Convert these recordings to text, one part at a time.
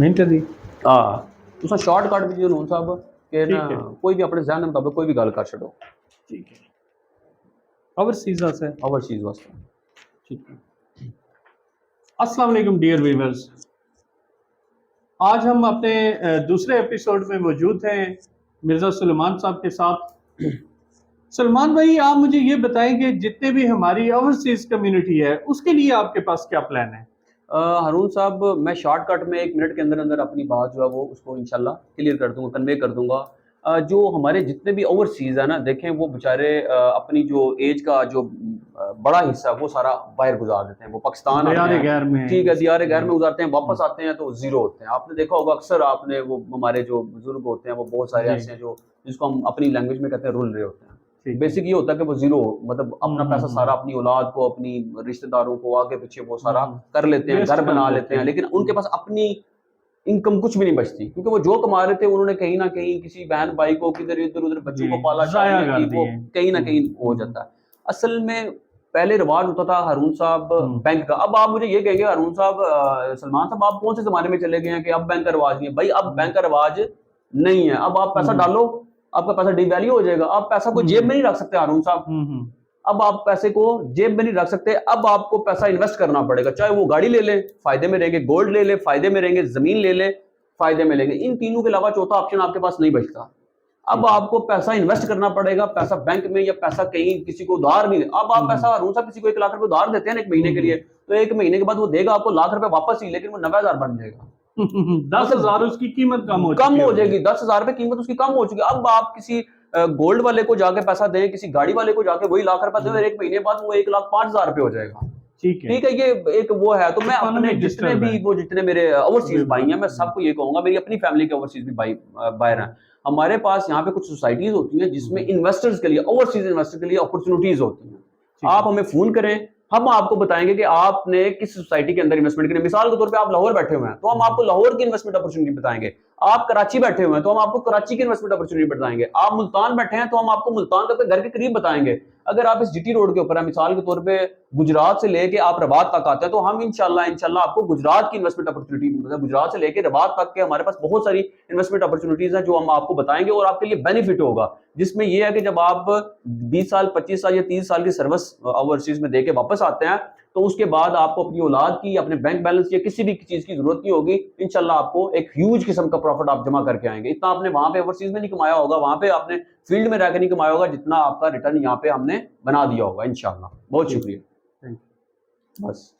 Minute दी हाँ तुसा shortcut भी हूँ साहब कि ना ठीक है कोई भी अपने जहन मुताबिक कोई भी गल कर छो। ठीक है ओवरसीज से ओवरसीज वास्ते ठीक है। अस्सलाम वालेकुम डियर व्यूअर्स, आज हम अपने दूसरे एपिसोड में मौजूद हैं मिर्ज़ा सुलेमान साहब के साथ। सलमान भाई, आप मुझे ये बताएं कि जितने भी हमारी ओवरसीज कम्युनिटी है उसके लिए आपके पास क्या प्लान है? हारून साहब मैं शॉर्टकट में 1 मिनट के अंदर अंदर अपनी बात जो है वो उसको इंशाल्लाह क्लियर कर दूंगा, कन्वे कर दूंगा। जो हमारे जितने भी ओवरसीज है ना, देखें वो बेचारे अपनी जो एज का जो बड़ा हिस्सा है, वो सारा बाहर गुजार देते हैं। वो पाकिस्तान आते दियारे हैं, गैर में। ठीक है, दियारे गैर में गुजारते हैं, वापस आते हैं तो जीरो होते हैं। आपने देखा होगा अक्सर, आपने वो हमारे जो बुजुर्ग होते हैं वो बहुत सारे जी ऐसे हैं जो जिसको हम अपनी लैंग्वेज में कहते हैं रुल रहे होते हैं। ठीक है। बेसिक ये होता है कि वो जीरो मतलब अपना पैसा सारा हम्म। अपनी औलाद को, अपनी रिश्तेदारों को आगे पीछे वो सारा हम्म। कर लेते हैं, वेस्ट घर कर बना देते लेते हैं, हैं। लेकिन उनके पास अपनी इनकम कुछ भी नहीं बचती, क्योंकि वो जो कमा रहे थे उन्होंने कहीं ना कहीं किसी बहन भाई को, किधर इधर उधर बच्चों जी, को पाला, जाया शादियां की, कर वो दिए। कहीं ना कहीं हो हम्म। जाता है। असल में पहले रिवाज होता था हारून साहब हम्म। बैंक का। अब आप मुझे ये कहेंगे हारून साहब, सलमान साहब आप कौन से जमाने में चले गए हैं कि अब बैंक का रिवाज नहीं है? भाई अब बैंक का रिवाज नहीं है। अब आप पैसा हम्म। डालो, आपका पैसा डिवैल्यू हो जाएगा। आप पैसा को जेब में नहीं रख सकते हारून साहब। हम्म। अब आप पैसे को जेब में नहीं रख सकते। अब आपको पैसा इन्वेस्ट करना पड़ेगा, चाहे वो गाड़ी ले ले फायदे में रहेंगे, गोल्ड ले ले फायदे में रहेंगे, जमीन ले ले फायदे में लेंगे। इन तीनों के अलावा चौथा ऑप्शन आपके पास नहीं बचता। अब ठीक है। आपको पैसा इन्वेस्ट करना पड़ेगा, पैसा बैंक में या पैसा कहीं किसी को उधार नहीं। अब आप पैसा हरून सा किसी को 1 लाख रुपए उधार देते हैं ना 1 महीने के लिए, तो 1 महीने के बाद वो देगा आपको लाख रुपए वापस ही, लेकिन वो 90,000 बन जाएगा। 10,000 मतलब उसकी कीमत कम हो कम चुकी हो होगी। जाएगी, 10,000 रुपए कीमत उसकी कम हो चुकी है। अब आप किसी गोल्ड वाले को जाके पैसा दें, किसी गाड़ी वाले को जाके वही लाख रुपए दें, 1 महीने बाद वो 1,05,000 रुपए हो जाएगा। ठीक है। ठीक है, ये एक वो है। तो मैं अपने इकोनॉमी जितने डिस्टर्ब है। भी वो जितने मेरे ओवरसीज भाई हैं, मैं बिल्कुल। सबको ये कहूंगा, मेरी अपनी फैमिली के ओवरसीज भी भाई बाहर हैं। हमारे पास यहाँ पे कुछ सोसाइटीज होती हैं जिसमें इन्वेस्टर्स के लिए, ओवरसीज इन्वेस्टर के लिए अपॉर्चुनिटीज होती हैं। ठीक आप है। हमें फोन करें, हम आपको बताएंगे कि आपने किस सोसाइटी के अंदर इन्वेस्टमेंट करनी है। मिसाल के तौर पे आप लाहौर बैठे हुए हैं तो हम आपको लाहौर की इन्वेस्टमेंट अपॉर्चुनिटी बताएंगे। आप कराची बैठे हुए हैं तो हम आपको कराची की इन्वेस्टमेंट अपॉर्चुनिटी बताएंगे। आप मुल्तान बैठे हैं तो हम आपको मुल्तान का घर के करीब बताएंगे। अगर आप इस जीटी रोड के ऊपर है, मिसाल के तौर पे गुजरात से लेके आप रबात तक आते हैं, तो हम इंशाल्लाह आपको गुजरात की इन्वेस्टमेंट अपॉर्चुनिटी, मतलब गुजरात से लेके रबात तक के हमारे पास बहुत सारी इन्वेस्टमेंट अपॉर्चुनिटीज हैं जो हम आपको बताएंगे और आपके लिए बेनिफिट होगा। जिसमें यह है कि जब आप 20 साल 25 साल या 30 साल की सर्विस ओवरसीज में देके वापस आते हैं, तो उसके बाद आपको अपनी औलाद की, अपने बैंक बैलेंस या किसी भी चीज की जरूरत नहीं होगी। इंशाल्लाह आपको एक ह्यूज किस्म का प्रॉफिट आप जमा करके आएंगे। इतना आपने वहां पे ओवरसीज में नहीं कमाया होगा, वहां पे आपने फील्ड में रहकर नहीं कमाया होगा, जितना आपका रिटर्न यहाँ पे हमने बना दिया होगा इंशाल्लाह। बहुत ठीक है। शुक्रिया। Thank you. बस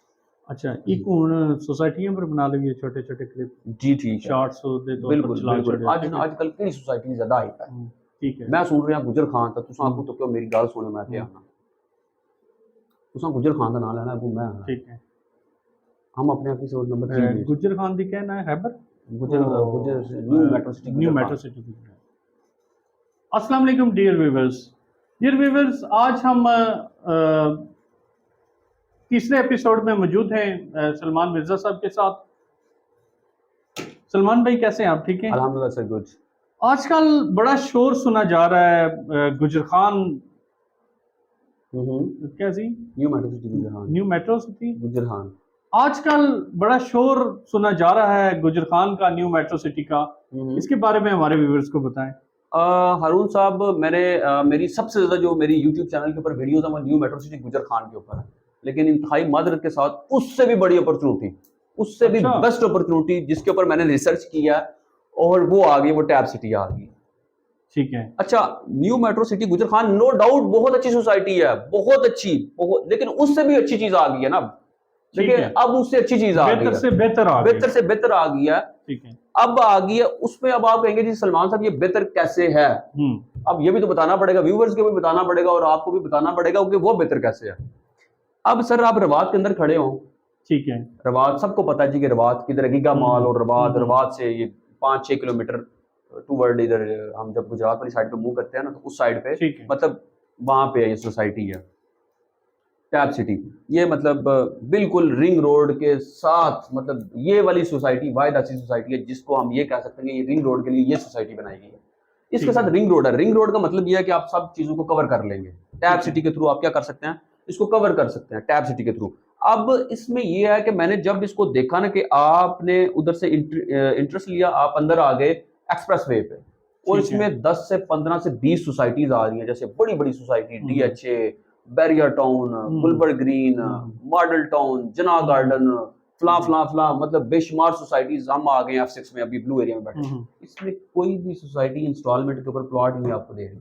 अच्छा, एक हुण सोसाइटियां पर बना लेंगे छोटे छोटे क्लिप, जी ठीक है। शॉर्ट्स दे तौर पर बिल्कुल चला बिल्कुल। छोड़े। आज ठीक है। आजकल केड़ी सोसाइटी ज्यादा हाइप है। ठीक है। मैं सुन रहा गुजर खान था, तुसा आखो हम्म। तो क्यों मेरी गल सुने, मैं क्या आना, तुसा गुजर खान का नाम लेना, अबू मैं आना। ठीक है। हम अपने आप की सोच नंबर 3 में गुज्जर खान दी कहना है हैबर गुजर गुजर न्यू मेट्रो सिटी न्यू गुजर मेट्रो खान। सिटी। अस्सलाम वालेकुम डियर व्यूअर्स। डियर व्यूअर्स, आज हम तीसरे एपिसोड में मौजूद हैं सलमान मिर्जा साहब के साथ। सलमान भाई, कैसे हैं आप? ठीक हैं? अल्हम्दुलिल्लाह सर, गुड। आजकल बड़ा शोर सुना जा रहा है गुजर खान, क्या जी, न्यू मेट्रो सिटी गुजर खान। New metro city. गुजर खान। आजकल बड़ा शोर सुना जा रहा है गुजर खान का, न्यू मेट्रो सिटी का। इसके बारे में हमारे व्यूअर्स को बताएं। हारून साहब, मेरी सबसे ज्यादा जो मेरी यूट्यूब चैनल के ऊपर वीडियोस है वो न्यू मेट्रो सिटी गुजर खान के ऊपर है, लेकिन इंतहाई मादरत के साथ उससे भी बड़ी अपॉर्चुनिटी, उससे भी अच्छा। बेस्ट अपॉर्चुनिटी जिसके ऊपर मैंने रिसर्च किया और वो आ गई, वो टैब सिटी आ गई। ठीक है। अच्छा, न्यू मेट्रो सिटी गुजर खान नो डाउट बहुत अच्छी सोसाइटी है, बहुत अच्छी, बहुत, लेकिन उससे भी अच्छी चीज आ गई है ना। ठीक देखिए, है। अब उससे अच्छी चीज आ गई बेहतर है, से बेहतर आ गई। बेहतर से बेहतर आ गई है। ठीक है। अब आ गई है उसमें। अब आप कहेंगे जी सलमान साहब ये बेहतर कैसे है? अब ये भी तो बताना पड़ेगा, व्यूवर्स को भी बताना पड़ेगा और आपको भी बताना पड़ेगा कि वो बेहतर कैसे है। अब सर, आप रवात के अंदर खड़े हो। ठीक है। रवात सबको पता है जी कि रवात किधर है, गीगा मॉल और रवात, रवात से ये 5-6 किलोमीटर टू वर्ड, इधर हम जब गुजरात वाली साइड पे मूव करते हैं ना, तो उस साइड पे ठीक है। मतलब वहां पे ये सोसाइटी है टैब सिटी। ये मतलब बिल्कुल रिंग रोड के साथ, मतलब ये वाली सोसाइटी वाहिद ऐसी सोसाइटी है जिसको हम ये कह सकते हैं कि ये रिंग रोड के लिए ये सोसाइटी बनाई गई है। इसके साथ रिंग रोड है। रिंग रोड का मतलब ये है कि आप सब चीजों को कवर कर लेंगे। टैब सिटी के थ्रू आप क्या कर सकते हैं, इसको कवर कर सकते हैं टैब सिटी के थ्रू। अब इसमें ये है कि मैंने जब इसको देखा ना कि आपने उधर से इंटरेस्ट लिया, आप अंदर आ गए एक्सप्रेस वे पे, और ठीक है। इसमें 10 से 15 से 20 सोसाइटीज आ रही हैं, जैसे बड़ी बड़ी society hmm. DHA, Bahria Town, Gulberg Green, Model Town, Jinnah Garden, फला फला फला, मतलब बेशुमार सोसाइटीज हम आ गए हैं F6 में, अभी ब्लू एरिया में बैठे। इसमें कोई भी सोसाइटी इंस्टॉलमेंट के ऊपर प्लॉट नहीं आपको दे रही।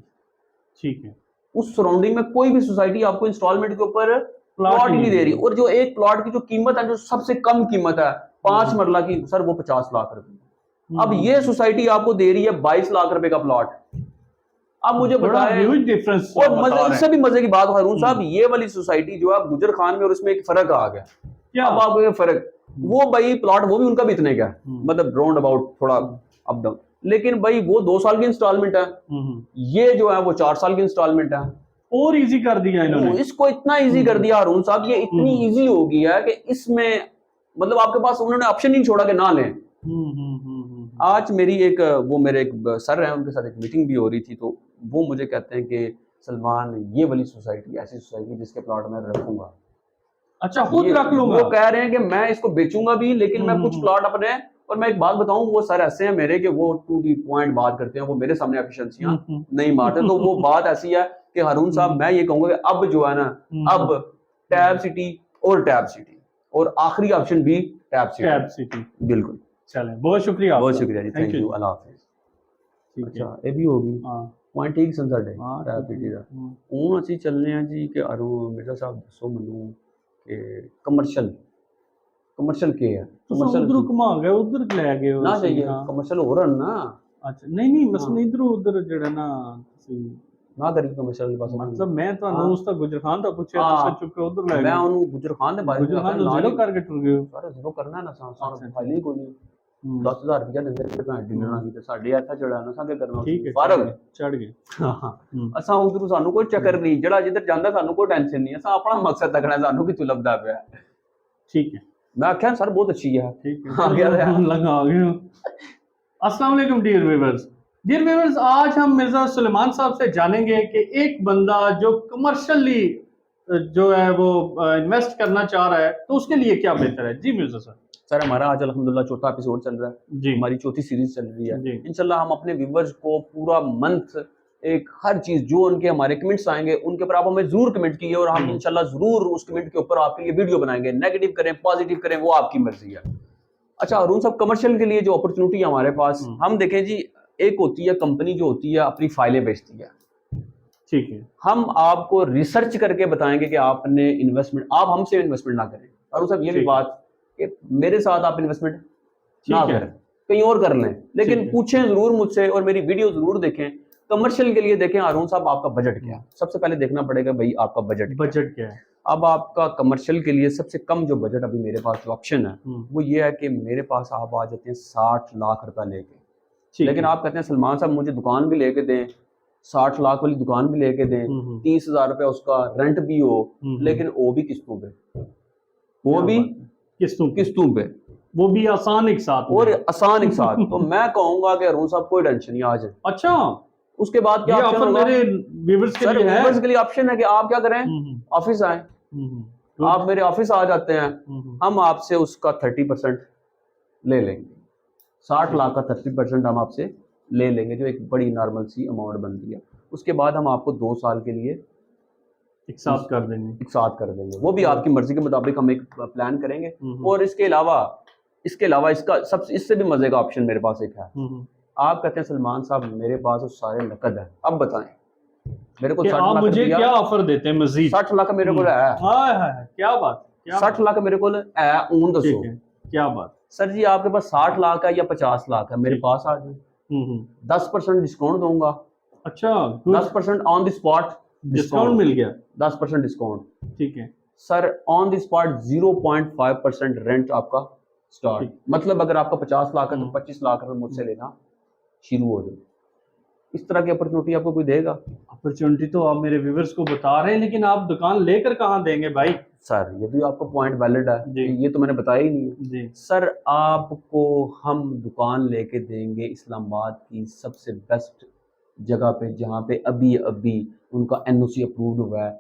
ठीक है। उस सराउंडिंग में कोई भी सोसाइटी आपको इंस्टॉलमेंट के ऊपर प्लॉट ही नहीं दे रही। और जो एक प्लॉट की जो कीमत है, जो सबसे कम कीमत है 5 मरला की, सर वो 50 लाख रुपए। अब ये सोसाइटी आपको दे रही है 22 लाख रुपए का प्लॉट। अब मुझे बताएं, डिफरेंस। और मजे, इससे भी मजे की बात हारून साहब, ये वाली सोसाइटी जो है गुजर खान में, और उसमें एक फर्क आ गया। क्या? अब आपको ये फर्क, वो भाई प्लॉट वो भी उनका भी इतने का है, मतलब राउंड अबाउट थोड़ा अप डाउन, लेकिन भाई वो 2 साल की इंस्टॉलमेंट है, ये जो है वो 4 साल की इंस्टॉलमेंट है। और इजी कर दिया इन्होंने, इसको इतना इजी कर दिया हारून साहब, ये इतनी इजी हो गया है कि इसमें मतलब आपके पास उन्होंने ऑप्शन नहीं छोड़ा कि ना लें। आज मेरी एक वो मेरे एक सर हैं, उनके साथ एक मीटिंग भी हो रही थी, तो वो मुझे कहते हैं कि सलमान, ये वाली सोसाइटी ऐसी सोसाइटी जिसके प्लॉट में रखूंगा। अच्छा, खुद रख लूंगा। वो कह रहे हैं कि मैं इसको बेचूंगा भी, लेकिन मैं कुछ प्लॉट अपने, और मैं एक बात बताऊं, वो सर ऐसे हैं मेरे कि वो टू दी पॉइंट बात करते हैं, वो मेरे सामने एफिशिएंसियां नहीं मारते। तो वो बात ऐसी है कि हारून साहब, मैं ये कहूंगा कि अब जो है ना, अब टैब सिटी और टैब सिटी, और आखिरी ऑप्शन भी टैब सिटी। बिल्कुल। चलें, बहुत शुक्रिया, बहुत शुक्रिया जी, थैंक यू, अल्लाह हाफिज़। अच्छा, ये भी होगी पॉइंट ठीक सन साडे टैब सिटी दा। ਹੁਣ ਅਸੀਂ ਚੱਲਨੇ ਆ ਜੀ ਕਿ ਮਿਰਜ਼ਾ ਸਾਹਿਬ ਦੱਸੋ ਮੈਨੂੰ कि कमर्शियल के है, कमर्शियल उधर घुमा गए, उधर ले गए ना चाहिए कमर्शियल हो रहा ना। अच्छा, नहीं मसला इधर उधर जड़ा ना ना करी कमर्शियल पास, मतलब मैं ਤੁਹਾਨੂੰ ਉਸ ਤਾਂ ਗੁਜਰ ਖਾਨ ਦਾ ਪੁੱਛਿਆ, ਤੁਸੀਂ ਚੁੱਕ ਕੇ ਉਧਰ ਲੈ ਗਏ। मैं ਉਹਨੂੰ ਗੁਜਰ ਖਾਨ ਦੇ ਬਾਰੇ ਗੁਜਰ ਖਾਨ ਨੂੰ ਜ਼ੀਰੋ ਕਰਕੇ ਟੁਰ ਗਏ। ਸਾਰਾ ਜ਼ੀਰੋ ਕਰਨਾ ਨਾ, ਸਾਰਾ ਖਾਲੀ ਕੋਈ ਨਹੀਂ। 10,000 ਰੁਪਇਆ ਦਿੰਦੇ ਤੇ ਭੈਣ ਡਿਨਰ ਆ ਗਈ, ਤੇ ਸਾਡੇ ਇੱਥੇ ਜੜਾ ਨਾ ਸਾਂਗੇ ਕਰਨਾ ਫਰਕ ਚੜ ਗਏ। ਹਾਂ, ਅਸਾਂ ਉਧਰ ਸਾਨੂੰ ਕੋਈ ਚੱਕਰ ਨਹੀਂ, ਜਿਹੜਾ ਜਿੱਧਰ ਜਾਂਦਾ ਸਾਨੂੰ ਕੋਈ ਟੈਨਸ਼ਨ ਨਹੀਂ, ਅਸਾਂ ਆਪਣਾ ਮਕਸਦ ਤੱਕਣਾ, ਸਾਨੂੰ ਕਿਥੋਂ ਲੱਭਦਾ ਪਿਆ। ठीक है, मैं आख्या सर बहुत अच्छी है। ठीक है, आ गए। अस्सलाम वालेकुम डियर व्यूअर्स, आज हम मिर्जा सुलेमान साहब से जानेंगे कि एक बंदा जो कमर्शियली जो है वो इन्वेस्ट करना चाह रहा है, तो उसके लिए क्या बेहतर है। जी मिर्जा सर, हमारा आज अल्हम्दुलिल्लाह चौथा एपिसोड चल रहा है जी, हमारी चौथी सीरीज चल रही है। इंशाल्लाह हम अपने व्यूअर्स को पूरा मंथ एक हर चीज जो उनके हमारे कमेंट्स आएंगे उनके ऊपर आप हमें जरूर कमेंट कीजिए, और हम इंशाल्लाह जरूर उस कमेंट के ऊपर आपके लिए वीडियो बनाएंगे। नेगेटिव करें पॉजिटिव करें वो आपकी मर्जी है। अच्छा हारून साहब, कमर्शियल के लिए जो अपॉर्चुनिटी हमारे पास, हम देखें जी, एक होती है कंपनी जो होती है अपनी फाइलें बेचती है, ठीक है, हम आपको रिसर्च करके बताएंगे कि आपने इन्वेस्टमेंट, आप हमसे इन्वेस्टमेंट ना करें। हारून साहब ये भी बात कि मेरे साथ आप इन्वेस्टमेंट ना करें, कहीं और कर लें, लेकिन पूछें जरूर मुझसे और मेरी वीडियो जरूर देखें। कमर्शियल के लिए देखें हारून साहब आपका बजट क्या है, सबसे पहले देखना पड़ेगा भाई आपका बजट क्या है। अब आपका कमर्शियल के लिए सबसे कम जो बजट अभी मेरे पास जो ऑप्शन है वो ये है कि मेरे पास आप आ जाते हैं 60 लाख रुपए लेके, लेकिन आप कहते हैं सलमान साहब मुझे दुकान भी लेके दें, 60 लाख वाली दुकान भी लेके दें, 30,000 रुपया उसका रेंट भी हो, लेकिन वो भी किस्तों पे, वो भी किस्तों पे, वो भी आसान एक साथ, और आसान एक साथ। तो मैं कहूंगा कि हारून साहब कोई टेंशन नहीं, आ जाए। अच्छा, उसके बाद क्या ऑप्शन होगा मेरे व्यूअर्स के लिए? व्यूअर्स के लिए ऑप्शन है कि आप क्या करें, ऑफिस आए, आप मेरे ऑफिस आ जाते हैं, हम आपसे उसका 30% ले लेंगे, 60 लाख का 30% हम आपसे ले लेंगे, जो एक बड़ी नॉर्मल सी अमाउंट बनती है। उसके बाद हम आपको 2 साल के लिए एक साथ कर देंगे, वो भी आपकी मर्जी के मुताबिक हम एक प्लान करेंगे। और इसके अलावा इसका सबसे इससे भी मजे का ऑप्शन मेरे पास एक है। आप कहते हैं सलमान साहब मेरे पास सारे नकद है, अब बताएं मेरे को 60 लाख मुझे क्या ऑफर देते हैं मजीद? 60 लाख मेरे को है, क्या बात, 60 लाख मेरे को है, ऊन दसो क्या बात। सर जी आपके पास 60 लाख है या 50 लाख है, मेरे पास आ जाए, 10% डिस्काउंट दूंगा। अच्छा, 10% ऑन द स्पॉट डिस्काउंट मिल गया, 10% डिस्काउंट, ठीक है sir. On the spot 0.5% rent आपका स्टार्ट, मतलब अगर आपका 50 लाख है तो 25 लाख रुपए मुझसे लेना शुरू हो जाए। इस तरह की अपॉर्चुनिटी आपको कोई देगा? अपॉर्चुनिटी तो आप मेरे व्यूअर्स को बता रहे हैं, लेकिन आप दुकान लेकर कहाँ देंगे भाई? सर ये भी आपका पॉइंट वैलिड है, ये तो मैंने बताया ही नहीं जी। सर आपको हम दुकान लेके देंगे इस्लामाबाद की सबसे बेस्ट जगह पे, जहाँ पे अभी उनका NOC अप्रूव्ड हुआ है,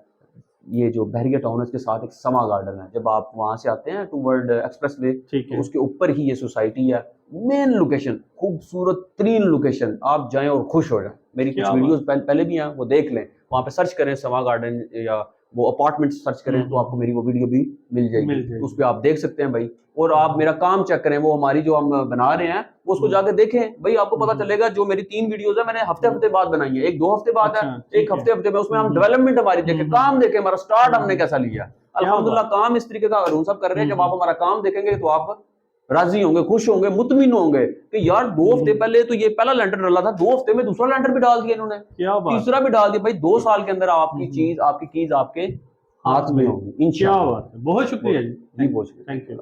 ये जो बहरिया टाउन है इसके साथ एक समा गार्डन है। जब आप वहां से आते हैं टूवर्ड एक्सप्रेस वे, ठीक तो है। उसके ऊपर ही ये सोसाइटी है। मेन लोकेशन, खूबसूरत तरीन लोकेशन, आप जाएं और खुश हो जाएं। मेरी कुछ क्या वीडियोस पहले भी हैं, वो देख लें। वहाँ पे सर्च करें समा गार्डन या वो अपार्टमेंट सर्च करें तो आपको मेरी वो वीडियो भी मिल मिल जाएगी। जाएगी। उस पर आप देख सकते हैं भाई। और आप मेरा काम चेक करें, वो हमारी जो हम बना रहे हैं वो उसको जाके देखें भाई, आपको पता चलेगा। जो मेरी 3 वीडियोस है मैंने हफ्ते बाद बनाई है, एक 2 हफ्ते बाद है, अच्छा, ठीक एक है। हफ्ते में। उसमें हम डेवलपमेंट हमारी देखें, काम देखें, हमारा स्टार्ट हमने कैसा लिया। अल्हम्दुलिल्लाह काम इस तरीके का अरुण साहब कर रहे हैं। जब आप हमारा काम देखेंगे तो आप राजी होंगे, खुश होंगे, मुतमिन होंगे कि यार 2 हफ्ते पहले तो ये पहला लैंटर डाला था, 2 हफ्ते में दूसरा लैंटर भी डाल दिया इन्होंने, क्या बात तीसरा भी डाल दिया। भाई 2 साल के अंदर आपकी चीज, आपकी कीज आपके हाथ में होगी क्या इंशाअल्लाह। बात है, बहुत शुक्रिया जी। जी बहुत शुक्रिया। Thank you.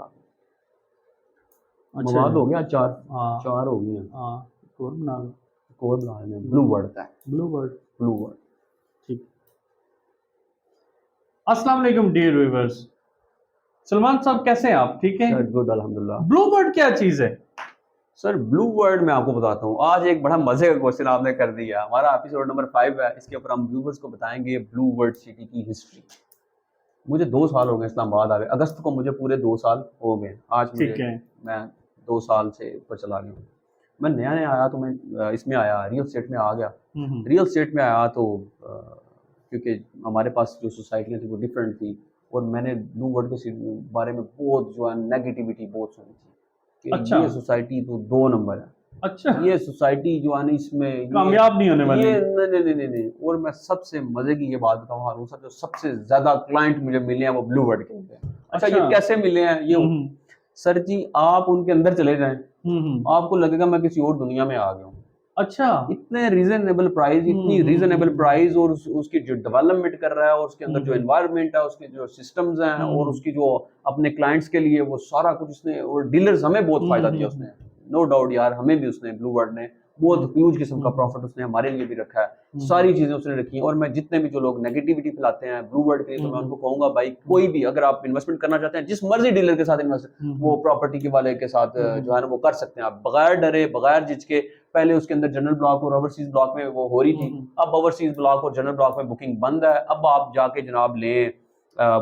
अच्छा मवाद जी। हो गया, 4 हाँ 4 हो गई हैं। हाँ, और बना लो। कोड बना लें, ब्लू वर्ड का है, ब्लू बर्ड। Blue World. ठीक। अस्सलाम वालेकुम डियर व्यूअर्स। सलमान साहब कैसे हैं आप, ठीक हैं? सर गुड अल्हम्दुलिल्लाह। ब्लू बर्ड क्या चीज है? सर ब्लू वर्ड मैं आपको बताता हूँ। आज एक बड़ा मजे का क्वेश्चन आपने कर दिया। हमारा एपिसोड नंबर 5 है, इसके ऊपर हम व्यूअर्स को बताएंगे ब्लू वर्ड सिटी की हिस्ट्री। मुझे 2 साल हो गए इस्लामाबाद आ गए, अगस्त को मुझे पूरे 2 साल हो गए। आज ठीक मुझे, है। मैं 2 साल से ऊपर चला गया हूँ। मैं नया नया आया तो मैं इसमें आया, रियल स्टेट में आ गया। रियल स्टेट में आया तो क्योंकि हमारे पास जो सोसाइटियाँ थी वो डिफरेंट थी, और मैंने ब्लू वर्ड के बारे में बहुत जो है नेगेटिविटी बहुत सुनी थी कि अच्छा। ये सोसाइटी तो 2 नंबर है, अच्छा, ये सोसाइटी जो है ना इसमें कामयाब नहीं होने वाली। ये नहीं। और मैं सबसे मजे की ये बात बताऊँ हारून साहब, जो सबसे ज्यादा क्लाइंट मुझे मिले हैं वो ब्लू वर्ड के होते हैं। अच्छा, ये कैसे मिले हैं? ये सर जी आप उनके अंदर चले जाएं, आपको लगेगा मैं किसी और दुनिया में आ गया हूँ। अच्छा, इतने रीजनेबल प्राइस, इतनी रीजनेबल प्राइस, और उसकी जो डेवलपमेंट कर रहा है, और उसके अंदर जो एनवायरनमेंट है, उसके जो सिस्टम्स हैं, और उसकी जो अपने क्लाइंट्स के लिए वो सारा कुछ उसने, और डीलर्स हमें बहुत फायदा दिया उसने, नो डाउट यार, हमें भी उसने ब्लू वर्ड ने बहुत ह्यूज किस्म का प्रॉफिट उसने हमारे लिए भी रखा है। सारी चीजें उसने रखी हैं। और मैं जितने भी जो लोग नेगेटिविटी फैलाते हैं ब्लू वर्ड के लिए, तो मैं उनको कहूंगा भाई कोई भी अगर आप इन्वेस्टमेंट करना चाहते हैं, जिस मर्जी डीलर के साथ इन्वेस्ट, वो प्रॉपर्टी के वाले के साथ जो है ना वो कर सकते हैं आप, बगैर डरे, बगैर झिझके। पहले उसके अंदर जनरल ब्लॉक और ओवरसीज ब्लॉक में वो हो रही थी, अब ओवरसीज ब्लॉक और जनरल ब्लॉक में बुकिंग बंद है। अब आप जाके जनाब लें,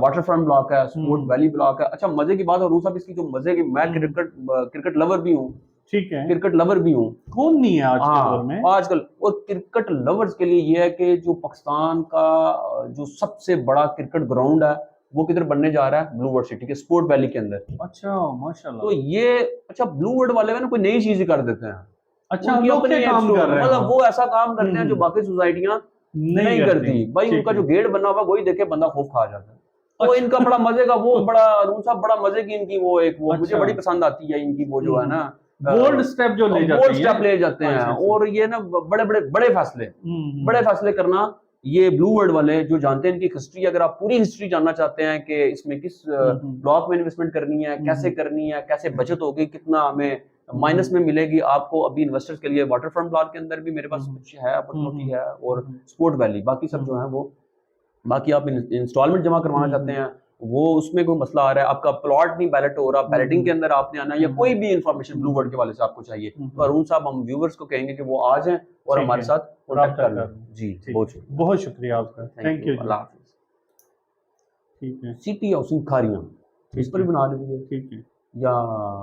वाटर फ्रंट ब्लॉक है, स्पोर्ट वैली ब्लॉक है। अच्छा मजे की बात है साहब, इसकी जो मजे की, मैं क्रिकेट लवर भी हूँ, ठीक है, क्रिकेट लवर भी हूँ, कौन नहीं है आज के दौर में आजकल। और क्रिकेट लवर्स के लिए ये है कि जो पाकिस्तान का जो सबसे बड़ा क्रिकेट ग्राउंड है वो किधर बनने जा रहा है, ब्लू वर्ड सिटी के स्पोर्ट वैली के अंदर। अच्छा माशाल्लाह। तो ये अच्छा ब्लू वर्ड वाले ना कोई नई चीज कर देते हैं। अच्छा, उनकी लोग अपनी क्या काम कर रहे हैं, मतलब वो ऐसा काम करते हैं जो बाकी सोसाइटियां नहीं करती भाई। उनका जो गेट बना हुआ वही देखे बंदा खौफ खा जाता है। तो इनका बड़ा मजे का वो बड़ा अरुण साहब, बड़ा मजे की इनकी वो एक वो मुझे बड़ी पसंद आती है इनकी वो जो है ना बोल्ड स्टेप जो ले जाते हैं, बोल्ड स्टेप ले जाते हैं। और ये ना बड़े फैसले करना, ये ब्लू वर्ड वाले जो जानते हैं इनकी हिस्ट्री। अगर आप पूरी हिस्ट्री जानना चाहते हैं कि इसमें किस ब्लॉक में इन्वेस्टमेंट करनी है, कैसे करनी है, कैसे बचत होगी, कितना हमें माइनस में मिलेगी आपको, अभी इन्वेस्टर्स के लिए वाटर फ्रंट ब्लॉक के अंदर भी मेरे पास कुछ है, अपॉर्चुनिटी है, और स्पोर्ट वैली, बाकी सब जो है वो, बाकी आप इंस्टॉलमेंट जमा करवाना चाहते हैं वो, उसमें कोई मसला आ रहा है, आपका प्लॉट नहीं बैलेट हो रहा, बैलेटिंग के अंदर आपने आना, या कोई भी इंफॉर्मेशन ब्लू वर्ड के वाले से आपको चाहिए, तो अरुण साहब हम व्यूवर्स को कहेंगे कि वो आ जाएं और हमारे साथ कॉन्टेक्ट कर लें। जी बहुत शुक्रिया आपका, थैंक यू, अल्लाह हाफिज़। ठीक है, सिटी हाउसिंग खारियां इस पर भी बना लीजिए, ठीक है, या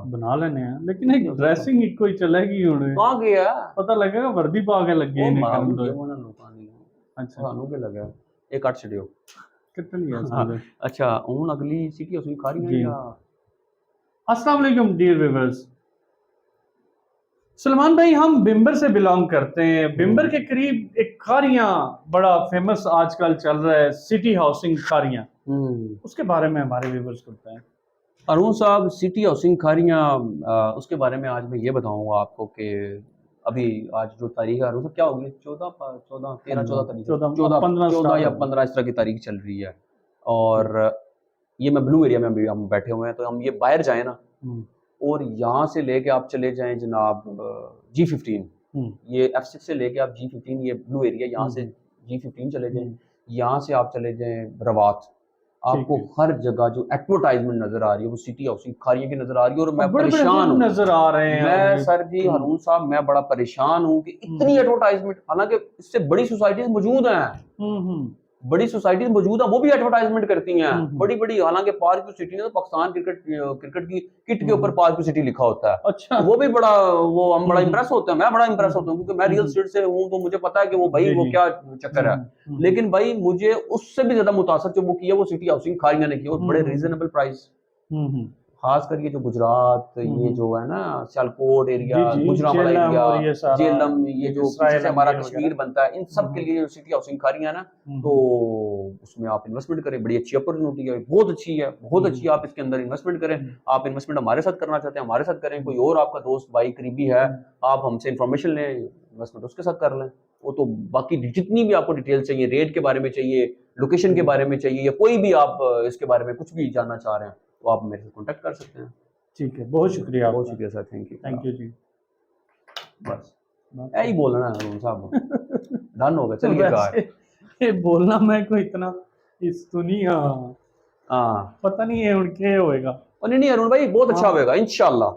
बना लेने हैं, लेकिन एक ड्रेसिंग ही कोई चलेगी हुणे, कहां गया पता लगेगा वर्दी पा के लगे ने काम तो। अच्छा सानू के लगा एक कट छड़ियो कितनी है समझ। अच्छा हुन अगली सिटी हाउसिंग खारियां या। अस्सलाम वालेकुम डियर व्यूअर्स। सलमान भाई हम बिम्बर से बिलोंग करते हैं। बिम्बर के करीब एक खारियां बड़ा फेमस आजकल चल रहा है, सिटी हाउसिंग खारियां, उसके बारे में हमारे व्यूअर्स को बताएं। अरुण साहब सिटी हाउसिंग खारियां, उसके बारे में आज मैं ये बताऊंगा आपको कि अभी आज जो तारीख है अरुण साहब क्या होगी, 14 या 15 इस तरह की तारीख चल रही है। और ये मैं ब्लू एरिया में अभी हम बैठे हुए हैं, तो हम ये बाहर जाए ना, और यहाँ से लेके आप चले जाएं जनाब G15, ये F6 से लेके आप G15, ये ब्लू एरिया, यहाँ से G15 चले जाएं, यहाँ से आप चले जाएं रवात, आपको हर जगह जो एडवर्टाइजमेंट नजर आ रही है वो सिटी हाउसिंग खारियों की नजर आ रही है। और मैं परेशान हूँ, नजर आ रहे हैं मैं सर जी हारून साहब मैं बड़ा परेशान हूँ कि इतनी एडवर्टाइजमेंट, हालांकि इससे बड़ी सोसाइटीज मौजूद हैं, बड़ी सोसाइटी मौजूद है, वो भी एडवर्टाइजमेंट करती हैं बड़ी बड़ी, हालांकि पार्क सिटी ने तो पाकिस्तान क्रिकेट की किट के ऊपर पार्क सिटी लिखा होता है। अच्छा, वो भी बड़ा, वो हम बड़ा इंप्रेस होते हैं, मैं बड़ा इंप्रेस होता हूँ क्योंकि मैं रियल स्टेट से हूँ, तो मुझे पता है कि वो भाई जी, वो जी। क्या चक्कर है। लेकिन भाई मुझे उससे भी ज्यादा मुतासर जो वो किया वो सिटी हाउसिंग खारियां ने की, और बड़े रीजनेबल प्राइस, खास कर ये जो गुजरात, ये जो है ना सियालकोट एरिया, जी, जी, गुजरांवाला झेलम एरिया, और ये सारा, जेलम, ये जो पीछे से हमारा इसराइल कश्मीर वगैरह। बनता है, इन सब के लिए जो सिटी हाउसिंग खारियां है ना, तो उसमें आप इन्वेस्टमेंट करें, बड़ी अच्छी अपॉर्चुनिटी है, बहुत अच्छी है, बहुत अच्छी है। आप इसके अंदर इन्वेस्टमेंट करें। आप इन्वेस्टमेंट हमारे साथ करना चाहते हैं, हमारे साथ करें। कोई और आपका दोस्त भाई करीबी है, आप हमसे इन्फॉर्मेशन लें, इन्वेस्टमेंट उसके साथ कर लें। वो तो बाकी जितनी भी आपको डिटेल चाहिए, रेट के बारे में चाहिए, लोकेशन के बारे में चाहिए, या कोई भी आप इसके बारे में कुछ भी जानना चाह रहे हैं, तो आप मेरे से कॉन्टेक्ट कर सकते हैं। ठीक है, बहुत शुक्रिया बहुत आपका। शुक्रिया sir, thank thank you. You जी। बस यही बोलना है अरुण साहब, डन हो गया, चलिए वैसे कार। ये बोलना मैं कोई इतना इस दुनिया हाँ, पता नहीं है उनके होएगा। नहीं नहीं अरुण भाई, बहुत अच्छा हाँ। होगा इंशाल्लाह।